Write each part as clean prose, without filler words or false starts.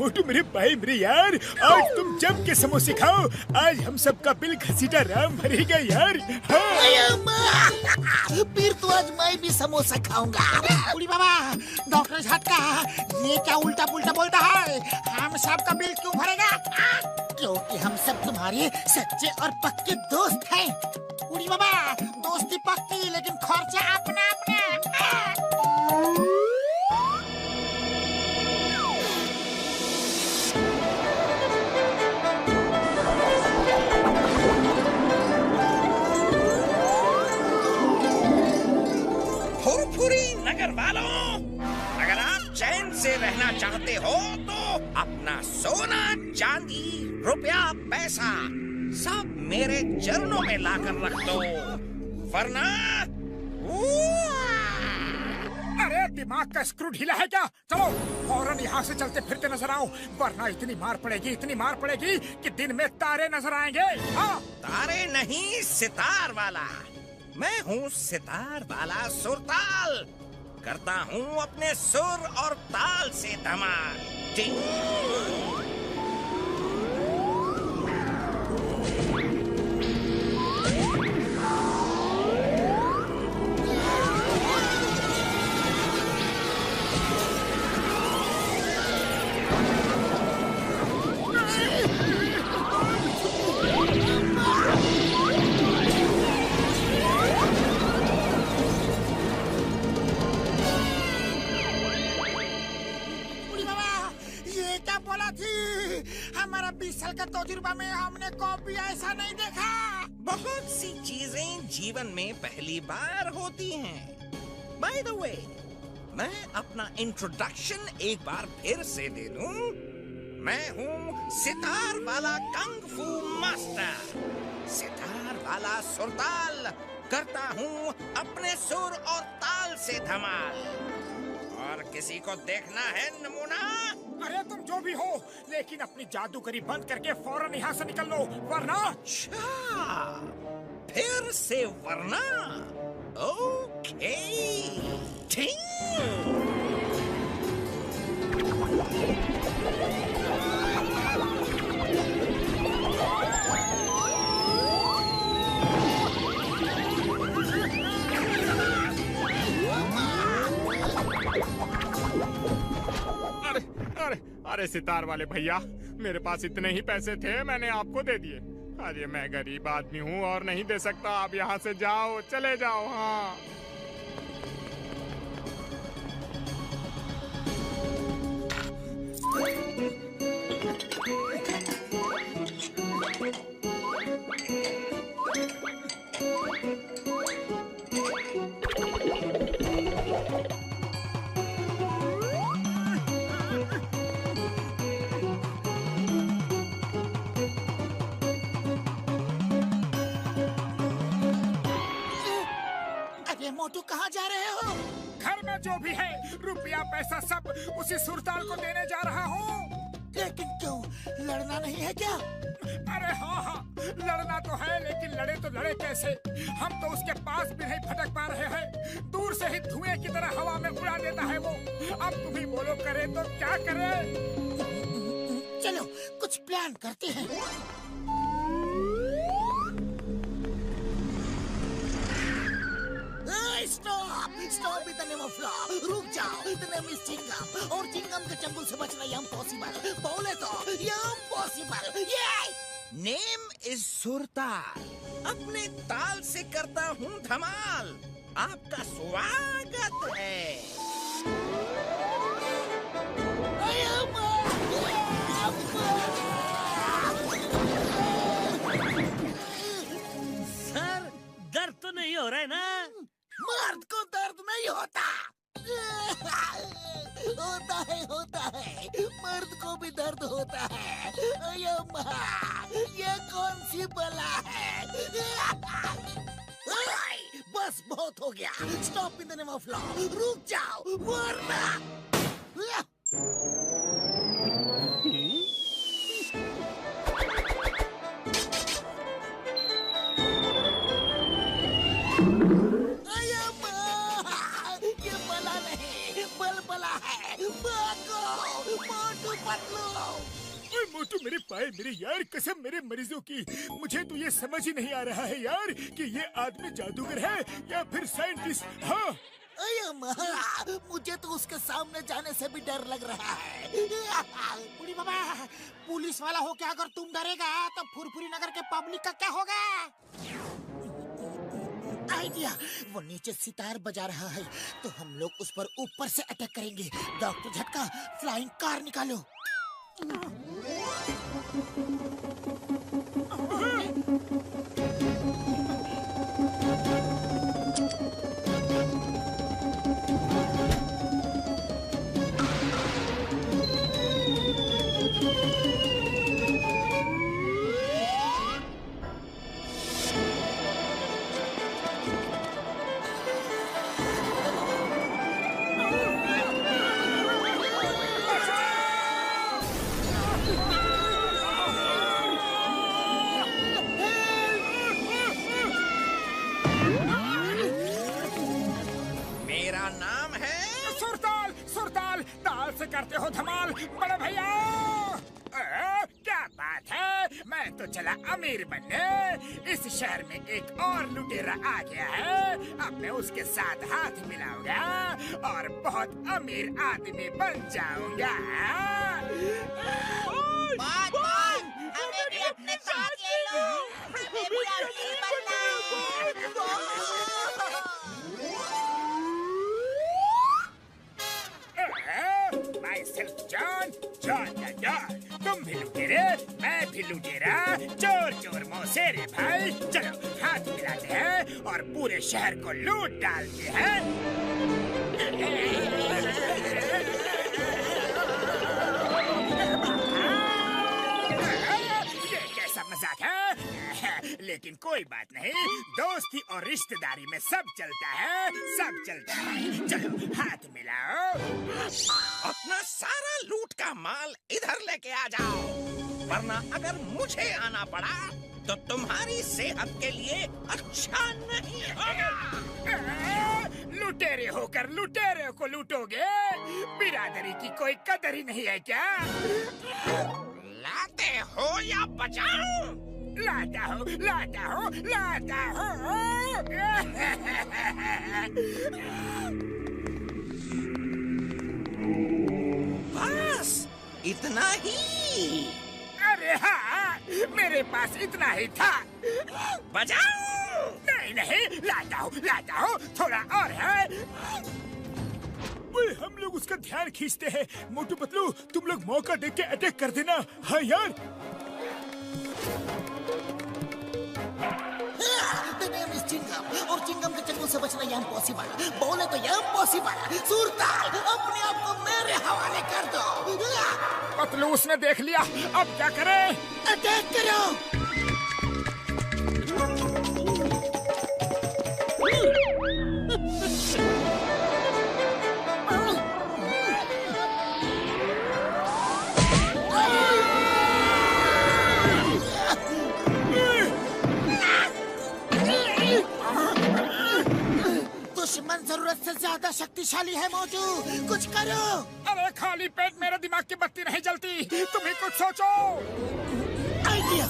मोटू मेरे भाई मेरे यार, आज तुम जम के समोसे खाओ। आज हम सबका बिल घसीटा राम भरेगा यार। हाँ। फिर तो आज मैं भी समोसा खाऊंगा। उड़ी बाबा, डॉक्टर झटका, ये क्या उल्टा पुल्टा बोलता है? हम सबका बिल क्यों भरेगा? क्योंकि हम सब तुम्हारे सच्चे और पक्के दोस्त हैं। उड़ी बाबा, दोस्ती पक्की लेकिन खर्चा अपना अपना। फुरफुरी नगर वालों, अगर आप चैन से रहना चाहते हो तो अपना सोना, चांदी, रुपया, पैसा सब मेरे चरणों में लाकर रख दो, वरना अरे दिमाग का स्क्रू ढीला है क्या? चलो फौरन यहाँ से चलते फिरते नजर आओ, वरना इतनी मार पड़ेगी कि दिन में तारे नजर आएंगे। हाँ। तारे नहीं, सितार वाला। मैं हूँ सितार वाला सुरताल। करता हूँ अपने सुर और ताल से धमाल। टिंग। हमारा 20 साल का तजुर्बा में हमने कभी ऐसा नहीं देखा। बहुत सी चीजें जीवन में पहली बार होती हैं। बाय द वे, मैं अपना इंट्रोडक्शन एक बार फिर से दे दूं। मैं हूँ सितार वाला कंग फू मास्टर, सितार वाला सुरताल। करता हूँ अपने सुर और ताल से धमाल। और किसी को देखना है नमूना? अरे तुम जो भी हो, लेकिन अपनी जादूगरी बंद करके फौरन यहाँ से निकल लो, वरना। अच्छा, फिर से वरना? ओके। अरे सितार वाले भैया, मेरे पास इतने ही पैसे थे, मैंने आपको दे दिए। अरे मैं गरीब आदमी हूँ और नहीं दे सकता। आप यहाँ से जाओ, चले जाओ। हाँ। मोटू कहाँ जा रहे हो? घर में जो भी है, रुपया पैसा सब उसी सुरताल को देने जा रहा हूँ। लेकिन क्यों, लड़ना नहीं है क्या? अरे हाँ, लड़ना तो है, लेकिन लड़े तो लड़े कैसे? हम तो उसके पास भी नहीं फटक पा रहे हैं। दूर से ही धुएं की तरह हवा में उड़ा देता है वो। अब तुम ही बोलो, करे तो क्या करे? चलो कुछ प्लान करते हैं। Stop in the name of law. रुक जाओ, द नेम इज चिंगम, और चिंगम के चंगुल से बचना इम्पॉसिबल। बोले तो इम्पॉसिबल। ये नेम इज सुरताल। अपने ताल से करता हूँ धमाल। आपका स्वागत है। सर, दर्द तो नहीं हो रहा है ना? मर्द को दर्द नहीं होता। होता है, मर्द को भी दर्द होता है। ये कौन सी बला है? बस बहुत हो गया। Stop in the name of law. रुक जाओ, वरना। मोटू पतलू। ओए मोटू मेरे पाए मेरे यार, कसम मेरे मरीजों की, मुझे तो ये समझ ही नहीं आ रहा है यार कि ये आदमी जादूगर है या फिर साइंटिस्ट। हाँ मुझे तो उसके सामने जाने से भी डर लग रहा है। बुढ़ी बाबा, पुलिस वाला हो क्या अगर तुम डरेगा तो फुरफुरी नगर के पब्लिक का क्या होगा? आइडिया, वो नीचे सितार बजा रहा है तो हम लोग उस पर ऊपर से अटैक करेंगे। डॉक्टर झटका, फ्लाइंग कार निकालो। मेरा नाम है सुरताल, सुरताल, ताल से करते हो धमाल बड़े भैया। क्या बात है, मैं तो चला अमीर बनने। इस शहर में एक और लुटेरा आ गया है, अब मैं उसके साथ हाथ मिलाऊंगा और बहुत अमीर आदमी बन जाऊंगा। हमें भी अपने साथ ले लो, हमें भी अमीर बनना Myself John, John, तुम भी लुटेरे, मैं भी लुटेरा, चोर चोर मौसेरे भाई, चलो हाथ मिलाते हैं और पूरे शहर को लूट डालते हैं। ये कैसा मजाक है? लेकिन कोई बात नहीं, दोस्ती और रिश्तेदारी में सब चलता है, सब चलता है। चलो हाथ मिलाओ। अपना सारा लूट का माल इधर लेके आ जाओ, वरना अगर मुझे आना पड़ा तो तुम्हारी सेहत के लिए अच्छा नहीं होगा। लुटेरे होकर लुटेरे को लूटोगे? बिरादरी की कोई कदर ही नहीं है क्या? लाते हो या बचाओ? लाता हो, लाता हो, लाता हो। बस इतना ही? अरे हाँ, मेरे पास इतना ही था। बजाओ। नहीं नहीं, लाता हो, थोड़ा और है। ओए हम लोग उसका ध्यान खींचते हैं। मोटू पतलू तुम लोग मौका देख के अटैक कर देना। हाँ यार। The name is चिंगम, और चिंगम के चंगुल से बचना ये इम्पॉसिबल। बोले तो ये इम्पॉसिबल। सुरताल, अपने आप को मेरे हवाले कर दो। पतलू उसने देख लिया, अब क्या करें? अटैक करो। दुश्मन जरूरत से ज्यादा शक्तिशाली है मोटू, कुछ करो। अरे खाली पेट मेरे दिमाग की बत्ती नहीं जलती, तुम ही कुछ सोचो। आइडिया।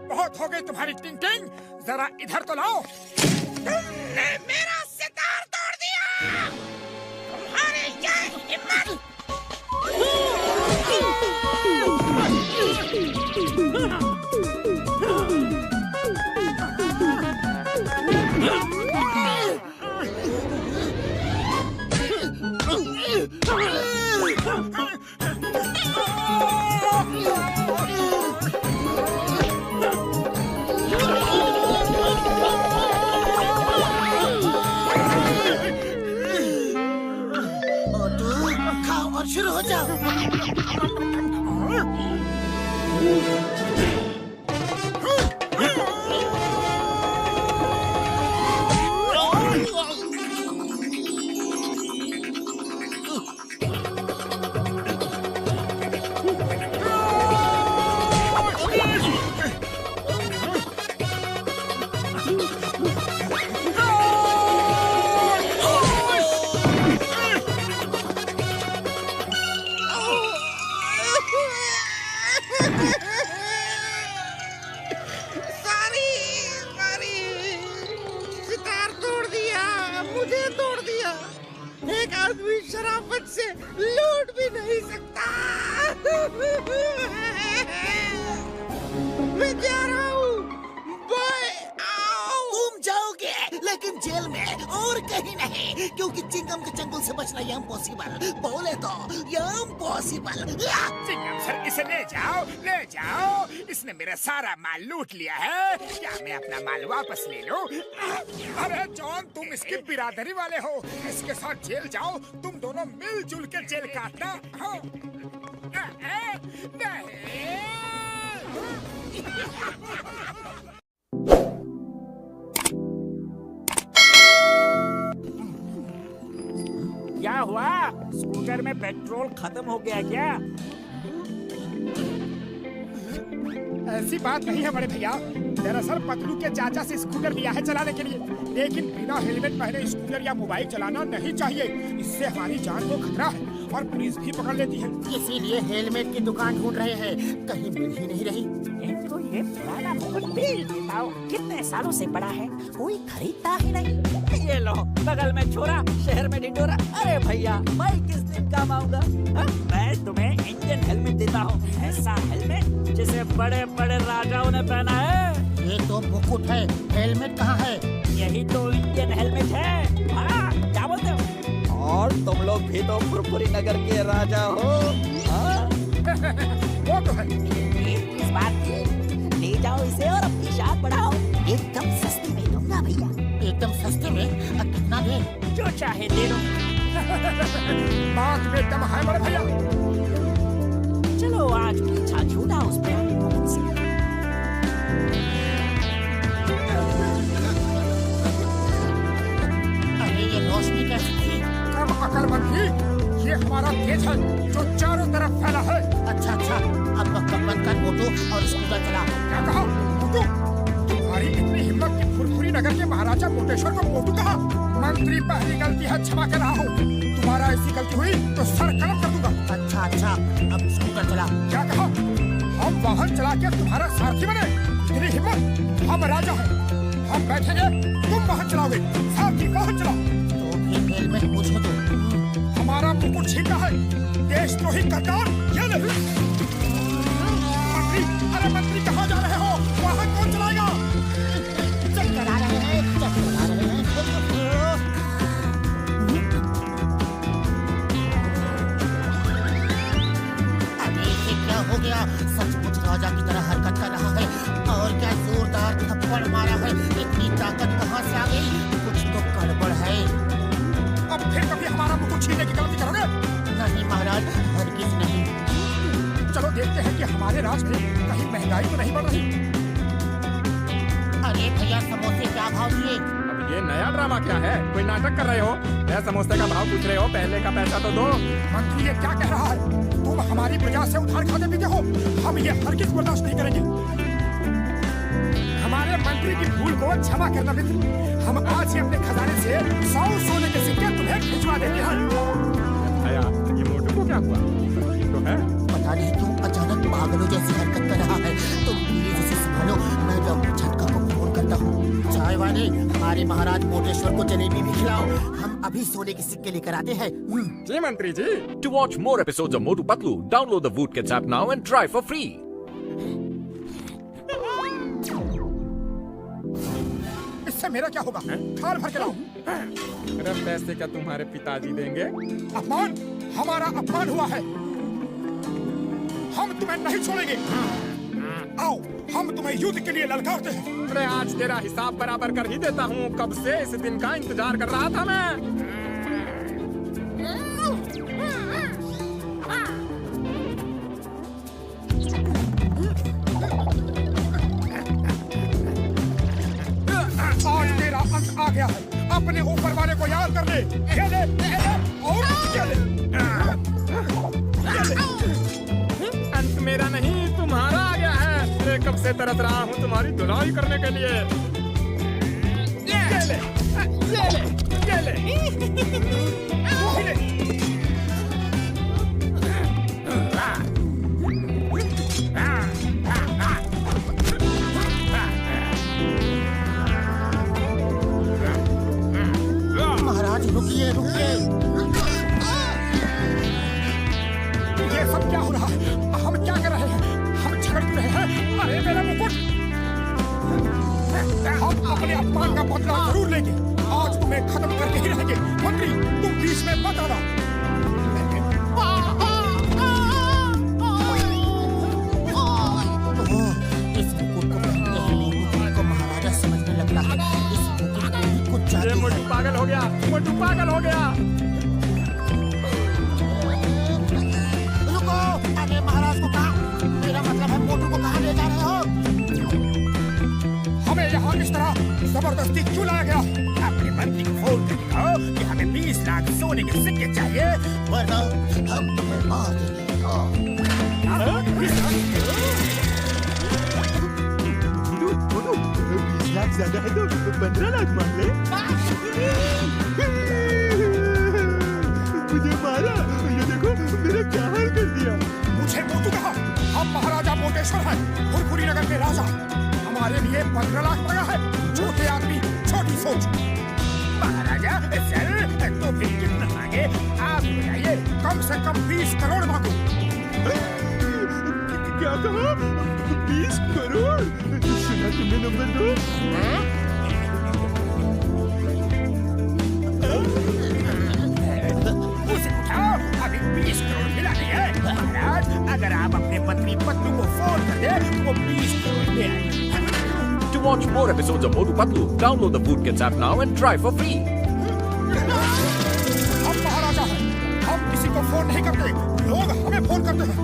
बहुत हो गई तुम्हारी टिंग, जरा इधर तो लाओ। तुमने मेरा सितार तोड़ दिया, तुम्हारे ये हिम्मत। शुरू हो जाओ। मुझे तोड़ दिया। एक आदमी शराफत से लूट भी नहीं सकता। मैं जा रहा हूँ। बाय। तुम जाओगे लेकिन जेल में और कहीं नहीं, क्योंकि चिंगम के चंगुल से बचना इम्पॉसिबल। बोले तो इम्पॉसिबल। चिंगम सर, इसे ले जाओ। इसने मेरा सारा माल लूट लिया है। क्या मैं अपना माल वापस ले लूं? अरे जॉन, तुम इसकी बिरादरी वाले हो। इसके साथ जेल जाओ। तुम दोनों मिलजुल के जेल काटना। हाँ। क्या हुआ? स्कूटर में पेट्रोल खत्म हो गया क्या? ऐसी बात नहीं है बड़े भैया। दरअसल पतलू के चाचा से स्कूटर लिया है चलाने के लिए, लेकिन बिना हेलमेट पहने स्कूटर या मोबाइल चलाना नहीं चाहिए। इससे हमारी जान को खतरा है और पुलिस भी पकड़ लेती है। इसीलिए हेलमेट की दुकान ढूंढ रहे हैं, कहीं मिल ही नहीं रही। इनको ये पुराना मुकुट बेच देता हूँ। कितने सालों से पड़ा है, कोई खरीदता ही नहीं। ये लो, बगल में छोरा, शहर में ढिंडोरा। अरे भैया, मैं किस दिन काम आऊंगा? मैं तुम्हें इंडियन हेलमेट देता हूँ, ऐसा हेलमेट जिसे बड़े बड़े राजाओं ने पहना है। ये तो मुकुट है, हेलमेट कहाँ है? यही तो इंडियन हेलमेट है। हाँ, क्या बोलते हो? और तुम लोग भी तो फुरफुरी नगर के राजा हो। वो तो है। इस बात की ले जाओ इसे और अपनी शान बढ़ाओ। एकदम सस्ते में दूंगा भैया। एकदम सस्ते में? कितना दे? जो चाहे दे दो। बात में दम है बड़े भैया। चलो आज पीछा छूटा उस पे मुझसे। अरे ये रोशनी कैसी थी? कम अकलमंदी, ये हमारा तेज है जो चारों तरफ फैला है। अच्छा, अब बंद कर मोटू और स्कूटर चला। क्या कहा? मोटू? तुम्हारी इतनी हिम्मत कि फुरफुरी नगर के महाराजा मोटेश्वर को मोटू कहा? मंत्री, पहली गलती है, क्षमा कर रहा हूँ। तुम्हारा ऐसी गलती हुई तो सर कलम कर दूंगा। अच्छा, अब स्कूटर चला। क्या कहा? हम वाहन चला के तुम्हारा सारथी बने? इतनी हिम्मत? हम राजा हैं, हम बैठेंगे, तुम वाहन चलाओगे। सारथी वाहन चलाओ। तो फिर हेलमेट मुझे दो। हमारा मुकुट छीनना है, देशद्रोही गद्दार। ये नहीं। मंत्री, अरे मंत्री कहाँ जा रहे हो? वाहन कौन चलाएगा? चक्कर आ रहे हैं। अरे ये क्या हो गया? सचमुच राजा की तरह हरकत कर रहा है और क्या जोरदार थप्पड़ मारा है। इतनी ताकत कहाँ से आ गई? कुछ तो गड़बड़ है। अब फिर कभी हमारा मुकुट छीनने की गलती करोगे? नहीं महाराज, हरगिज नहीं। चलो देखते हैं कि हमारे राज में कहीं महंगाई तो नहीं बढ़ रही। अरे भैया, समोसे क्या भाव दिए? अब ये नया ड्रामा क्या है? कोई नाटक कर रहे हो? मैं समोसे का भाव पूछ रहे हो, पहले का पैसा तो दो। मंत्री, ये क्या कह रहा है? तुम हमारी प्रजा से उधार खाते पीते हो। हम ये हरगिज बर्दाश्त नहीं करेंगे। हमारे मंत्री की भूल को क्षमा करना मित्र। हम आज ही अपने खजाने से 100 सोने के सिक्के तुम्हें भिजवा देते हैं। आया, ये मोटू को क्या हुआ? तो है। पता नहीं क्यों अचानक पागलों जैसी हरकत कर रहा है। तो प्लीज इसे संभालो, मैं डॉक्टर झटका को फोन करता हूँ। चाय वाले, हमारे महाराज मोटेश्वर को जलेबी भी खिलाओ। हम अभी सोने के सिक्के लेकर आते हैं। जी मंत्री जी। To watch more episodes of Motu Patlu, download the Voot Kids app now and try for free. इससे मेरा क्या होगा? थाल भर के लाओ। अरे पैसे क्या तुम्हारे पिताजी देंगे? अपमान, हमारा अपमान हुआ है। हम तुम्हें नहीं छोड़ेंगे। आओ, हम तुम्हें युद्ध के लिए ललकारते हैं। अरे आज तेरा हिसाब बराबर कर ही देता हूँ। कब से इस दिन का इंतजार कर रहा था मैं। आज तेरा अंत आ गया है। अपने ऊपर वाले को याद कर ले। ये ले, और ये ले। अंत मेरा नहीं, तुम्हारा आ गया है। अरे कब से तरस रहा हूँ तुम्हारी धुलाई करने के लिए। ये ले, ये ले, ये ले। ये ले। रुकिए रुकिए। ये सब क्या हो रहा है? हम क्या कर रहे हैं? हम झगड़ क्यों रहे हैं? अरे मेरा मुकुट! हम अपने अपमान का बदला जरूर लेंगे। आज तुम्हें खत्म करके ही रहेंगे। मंत्री, तुम बीच में मत आना। इस मुकुट को पहनते ही मोटू को महाराजा समझने लगता है। इस मुकुट में ही कुछ जादू है। मोटू पागल हो गया, मोटू पागल हो गया। रुको, आगे महाराज को कहा। मेरा मतलब है मोटू को कहाँ ले जा रहे हो? हमें यहाँ इस तरह जबरदस्ती क्यों लाया गया? अपने मंत्री को फोन कर दिखाओ कि हमें 20 लाख सोने के सिक्के चाहिए, वरना हम तुम्हें मार देंगे। लाख ज्यादा है तो 15 लाख मान ले। मुझे मारा, ये देखो मेरा क्या हाल कर दिया। मुझे मोटू कहा। हम महाराजा मोटेश्वर हैं, फुरफुरी नगर के राजा। हमारे लिए 15 लाख पड़ा है। छोटे आदमी, छोटी सोच। महाराजा सर, तो फिर कितना मांगे? आप बताइए। कम से कम 20 करोड़ मांगो। क्या कहा? 20 करोड़? सुना तुमने नंबर 2? उसे उठाओ, अभी 20 करोड़ मिला नहीं है। महाराज, अगर आप अपने पत्नी पत्नी को फोन कर दे, वो 20 करोड़ ले आए। To watch more episodes of Motu Patlu, download the Voot Kids app now and try for free. हम महाराजा हैं, हम किसी को फोन नहीं करते, लोग हमें फोन करते हैं।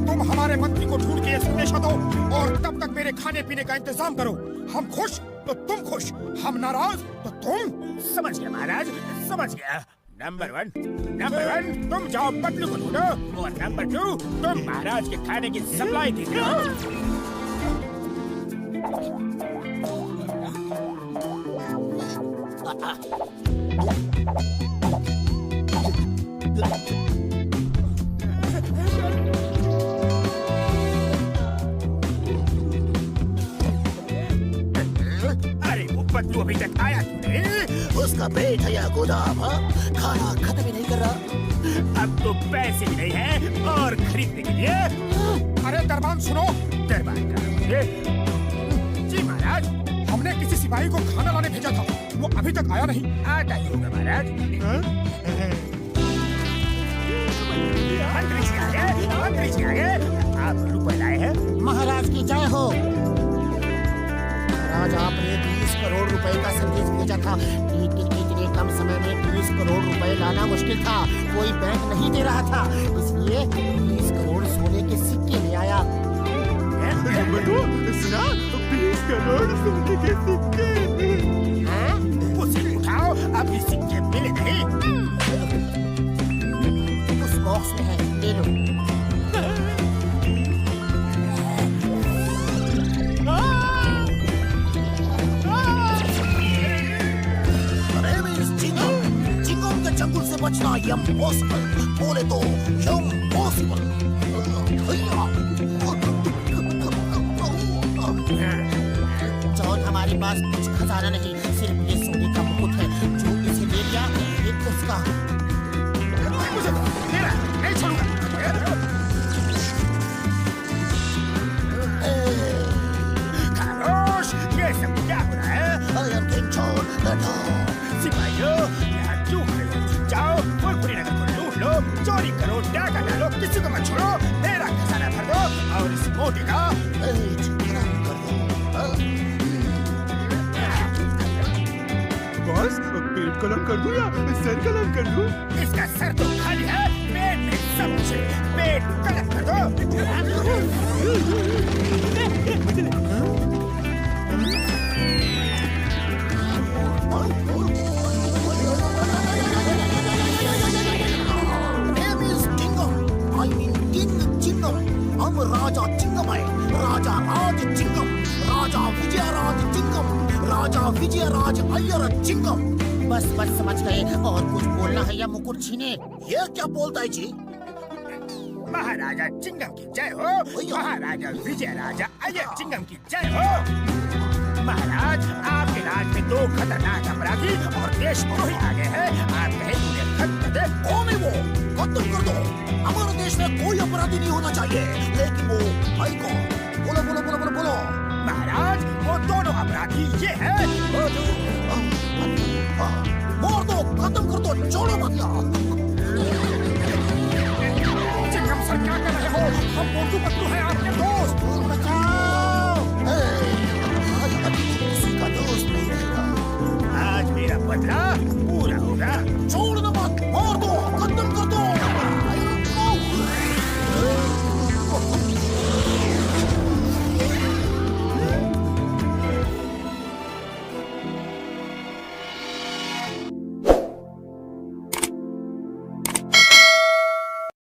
तुम हमारे मंत्री को ढूंढ के संदेशा दो और तब तक मेरे खाने पीने का इंतजाम करो। हम खुश तो तुम खुश, हम नाराज तो तुम। समझ गया महाराज, समझ गया। नंबर 1 तुम जाओ पतलू को ढूंढो और नंबर 2 तुम महाराज के खाने की सप्लाई दीजिए। अरे वो पतलू अभी तक आया क्यों नहीं? उसका पेट है या गोदाम? खाना खत्म ही नहीं कर रहा। अब तो पैसे भी नहीं है और खरीदने के लिए। अरे दरबान सुनो, दरबान का जी महाराज, हमने किसी सिपाही को खाना लाने भेजा था, वो अभी तक आया नहीं। आता ही होगा महाराज। मंत्री जी आ गए, मंत्री जी आ गए। आप रुपए लाए हैं? महाराज की जय हो। महाराज, आपने 20 करोड़ रुपए का संदेश भेजा था, लेकिन इतने कम समय में 20 करोड़ रुपए लाना मुश्किल था। कोई बैंक नहीं दे रहा था, इसलिए 20 करोड़ सोने के सिक्के ले आया। सुना? 20 करोड़ सोने के सिक्के। उसे उठाओ, अभी सिक्के मिले नहीं। उस बॉक्स में है, ले लो। चिंगम के जंगल से बचना इम्पॉसिबल, बोले तो इम्पॉसिबल। जॉन, हमारे पास कुछ खजाना नहीं, सिर्फ ये सोने का मुकुट है। जो इसे ले लिया, ये उसका। मुझे मेरा नहीं छोड़ूंगा। खामोश, ये सब क्या हो रहा है? I am King John the Dog। सिपाहियों, यहाँ क्यों खड़े हो? जाओ, फुरफुरी नगर को लूट लो, चोरी करो, डाका डालो, किसी को मत छोड़ो। मेरा खजाना भर दो और इस मोटे का बॉस, पेट को लॉक कर दूं या सर को लॉक कर दूं? इसका सर तो खाली है, पेट में सब कुछ है। पेट कलम कर दो। Name is Tingam. I mean King Chingam. हम राजा चिंगम है, राजा राज चिंगम, राजा विजयराज चिंगम, राजा विजयराज अय्यर चिंगम। बस बस समझ गए। और कुछ बोलना है या मुकुट छीने? ये क्या बोलता है जी? महाराजा चिंगम की जय हो, महाराजा विजय राजा अय्यर चिंगम की जय हो। महाराज, आपके राज में दो खतरनाक अपराधी और देशद्रोही आगे हैं। आप कहे उन्हें खत्म कर दे। कौन है वो? खत्म कर दो। हमारे देश में कोई अपराधी नहीं होना चाहिए, लेकिन वो है कौन? बोलो बोलो बोलो बोलो बोलो। महाराज वो दोनों अपराधी ये है। मार दो, खत्म कर दो, छोड़ो मत यार। चिंगम सर क्या कर रहे हो? हम मोटू पतलू हैं आपके दोस्त।